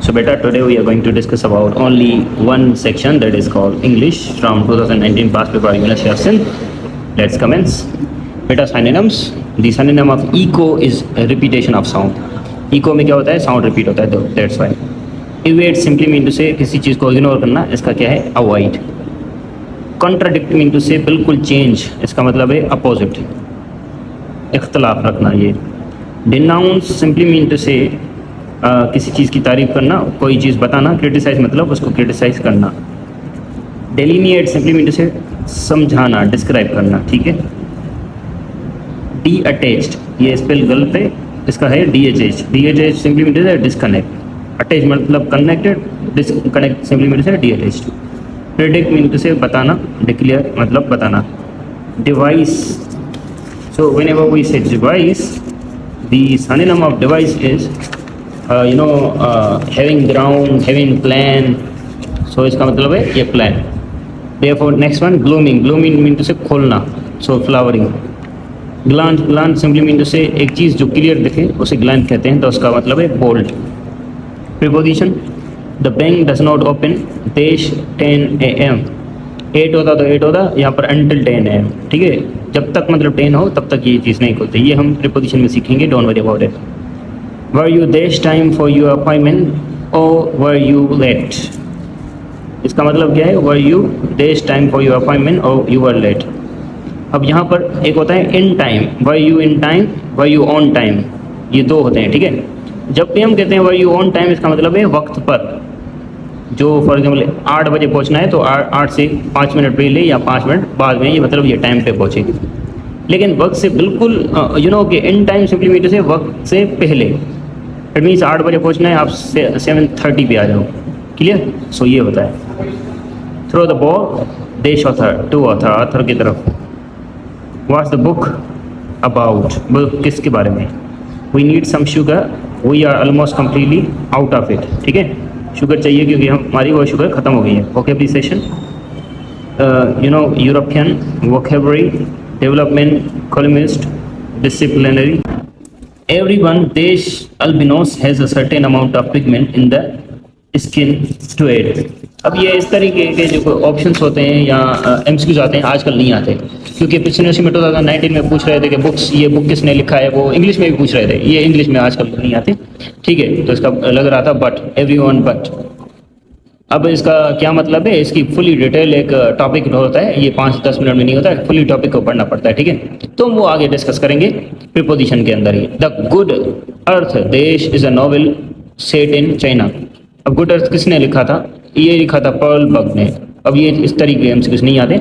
So beta, today we are going to discuss about only one section, that is called English from 2019 past paper University of Sindh. Let's commence. Beta, synonyms. The synonym of echo is a repetition of sound. Echo में क्या होता है? Sound repeat होता है, तो that's why. Evade simply mean to say किसी चीज़ को ignore करना, इसका क्या है? Avoid. Contradict mean to say बिल्कुल change, इसका मतलब है opposite, इख्तलाफ रखना ये. Denounce simply mean to say किसी चीज़ की तारीफ करना, कोई चीज़ बताना. क्रिटिसाइज मतलब उसको क्रिटिसाइज करना. डेलिनिएट सिंपली मीन टू से समझाना, डिस्क्राइब करना. ठीक है. डी अटैच्ड, ये स्पेल गलत है, इसका है D H H. D H H simply mean to say disconnect. Attach मतलब connected, disconnect simply mean to say detached. Predict mean to say बताना, डिक्लेयर मतलब बताना. Device, so whenever we say device, the synonym of device is having ground, having plan. So इसका मतलब है ये plan. Therefore next one, gloaming. Gloaming mean to say खोलना, so flowering. Glance, glance simply mean to say एक चीज़ जो clear दिखे उसे glance कहते हैं, तो उसका मतलब है bold. Preposition, the bank does not open dash 10 AM. 8 होता तो 8 होता, यहाँ पर until 10 AM. ठीक है, जब तक मतलब 10 हो तब तक ये चीज़ नहीं खुलती. ये हम preposition में सीखेंगे, don't worry about it. Were you dash time for your appointment or were you late? इसका मतलब क्या है? Were you dash time for your appointment or you were late? अब यहाँ पर एक होता है in time. Were you in time? Were you on time? ये दो होते हैं. ठीक है. जब भी हम कहते हैं were you on time, इसका मतलब है वक्त पर. जो फॉर एग्जाम्पल 8 बजे पहुँचना है तो 8 से 5 मिनट पहले या 5 मिनट बाद में, ये मतलब ये टाइम पे पहुँचेगी. लेकिन वक्त से बिल्कुल कि in time simply mean to say वक्त से पहले. इट मीन्स 8 बजे पहुँचना है, आप 7:30 पे आ जाओ. क्लियर? सो ये होता है. थ्रो द बॉल, देश ऑथर, टू ऑथर, ऑथर की तरफ. What's the book about, book किसके बारे में. We need some sugar, we are almost completely out of it. ठीक है, शुगर चाहिए क्योंकि हमारी वो शुगर ख़त्म हो गई है. Vocabulary session, European vocabulary, development, columnist, disciplinary. Everyone dash albinos has a certain amount of pigment in the skin to aid. अब ये इस तरीके के जो ऑप्शंस होते हैं या एमसीक्यूज आते हैं, आजकल नहीं आते, क्योंकि पिछले यूनिवर्सिटी में 2019 में पूछ रहे थे कि बुक्स, ये बुक किसने लिखा है, वो इंग्लिश में भी पूछ रहे थे. ये इंग्लिश में आजकल नहीं आते. ठीक है, तो इसका लग रहा था बट, एवरीवन बट. अब इसका क्या मतलब है? इसकी फुली डिटेल एक टॉपिक होता है, ये 5-10 मिनट में नहीं होता है, फुली टॉपिक को पढ़ना पड़ता है. ठीक है, तो हम वो आगे डिस्कस करेंगे प्रीपोजिशन के अंदर ही. द गुड अर्थ देश is a novel set in China. अब गुड अर्थ किसने लिखा था? ये लिखा था पर्ल बग ने. अब ये इस तरीके के एमसीक्यूज नहीं आते.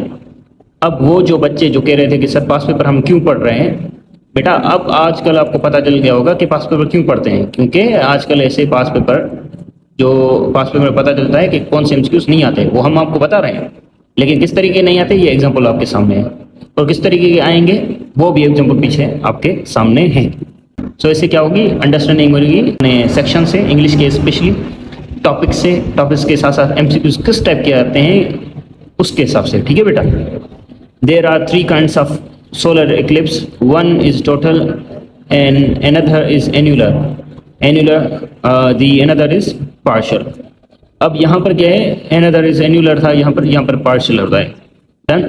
अब वो जो बच्चे जो कह रहे थे कि सर पास पेपर हम क्यों पढ़ रहे हैं, बेटा अब आजकल आपको पता चल गया होगा कि पास पेपर क्यों पढ़ते हैं. क्योंकि आजकल ऐसे पास पेपर में पता चलता है कि कौन से एमसीक्यूज नहीं आते, वो हम आपको बता रहे हैं. लेकिन किस तरीके नहीं आते, ये एग्जांपल आपके सामने है. और किस तरीके के आएंगे, वो भी एग्जांपल पीछे आपके सामने है. सो इससे क्या होगी? अंडरस्टैंडिंग होगी अपने सेक्शन से, इंग्लिश के स्पेशली टॉपिक से, टॉपिक्स के साथ साथ एमसीक्यूज किस टाइप के आते हैं उसके हिसाब से. ठीक है बेटा. There are 3 kinds of solar eclipse. One is total and another is annular. The another is partial. अब यहाँ पर क्या है? अनदर इज एन्युलर था, यहाँ पर पार्शियल होता है. डन.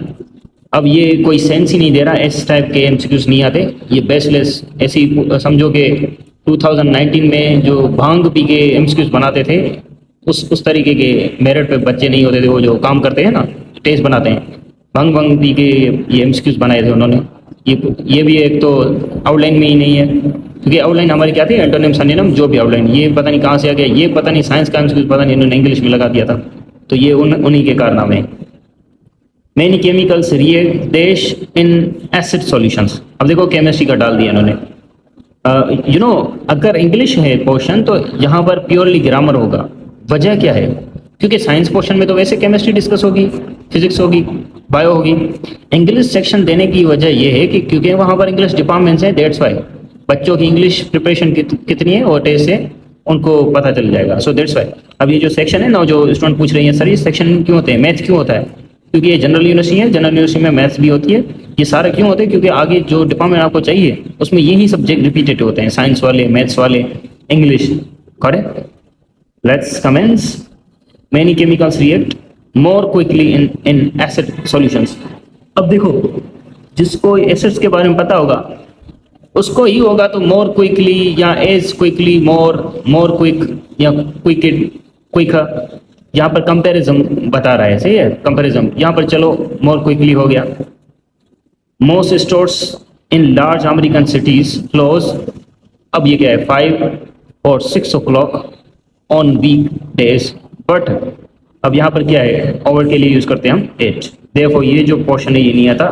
अब ये कोई सेंस ही नहीं दे रहा, इस टाइप के एमसीक्यूज नहीं आते. ये बेसलेस, ऐसी समझो कि 2019 में जो भांग पी के एमसीक्यूज बनाते थे, उस तरीके के मेरिट पे बच्चे नहीं होते थे. वो जो काम करते हैं ना, टेस्ट बनाते हैं, भांग पी के ये एमसीक्यूज बनाए थे उन्होंने. ये भी एक तो आउटलाइन में ही नहीं है, क्योंकि आउटलाइन हमारी क्या थी? एंटोनिम सिनोनिम, जो भी आउटलाइन. ये पता नहीं कहाँ से आ गया, ये पता नहीं साइंस का एमसीक्यूज पता नहीं इन्होंने इंग्लिश में लगा दिया था. तो ये उन्हीं के कारनामे हैं. मैनी केमिकल्स रिएक्ट देश इन एसिड सॉल्यूशंस. अब देखो केमिस्ट्री का डाल दिया इन्होंने. अगर इंग्लिश है पोर्शन तो यहाँ पर प्योरली ग्रामर होगा. वजह क्या है? क्योंकि साइंस पोर्शन में तो वैसे केमिस्ट्री डिस्कस होगी, फिजिक्स होगी, बायो होगी. इंग्लिश सेक्शन देने की वजह यह है कि क्योंकि वहाँ पर इंग्लिश डिपार्टमेंट्स हैं, दैट्स वाई बच्चों की इंग्लिश प्रिपरेशन कितनी है और टेस्ट से उनको पता चल जाएगा. So that's why. अब ये जो सेक्शन है ना, जो स्टूडेंट पूछ रहे हैं सर ये सेक्शन क्यों होते हैं, मैथ क्यों होता है, क्योंकि ये जनरल यूनिवर्सिटी है, जनरल यूनिवर्सिटी में मैथ्स भी होती है. ये सारे क्यों होते हैं? क्योंकि आगे जो डिपार्टमेंट आपको चाहिए उसमें यही सब्जेक्ट रिपीटेड होते हैं, साइंस वाले, मैथ्स वाले, English. Correct. Let's commence. Many chemicals react more quickly in acid solutions. अब देखो, जिसको एसिड्स के बारे में पता होगा उसको ही होगा तो मोर क्विकली या एज क्विकली, मोर क्विक या क्विकर। यहाँ पर कंपैरिजन बता रहा है, सही है, कंपैरिजन। यहाँ पर चलो मोर क्विकली हो गया। Most stores in large American cities close, अब ये क्या है, 5 और 6 o'clock on week days, but अब यहाँ पर क्या है, ओवर के लिए यूज करते हैं हम 8। देखो ये जो पोर्शन है ये नहीं आता,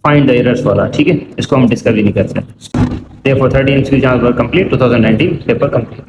फाइंड द एरर्स वाला, ठीक है, इसको हम डिस्कवरी नहीं कर सकते। देखो 13 जहाँ पर कंप्लीट 2019 पेपर कंप्लीट।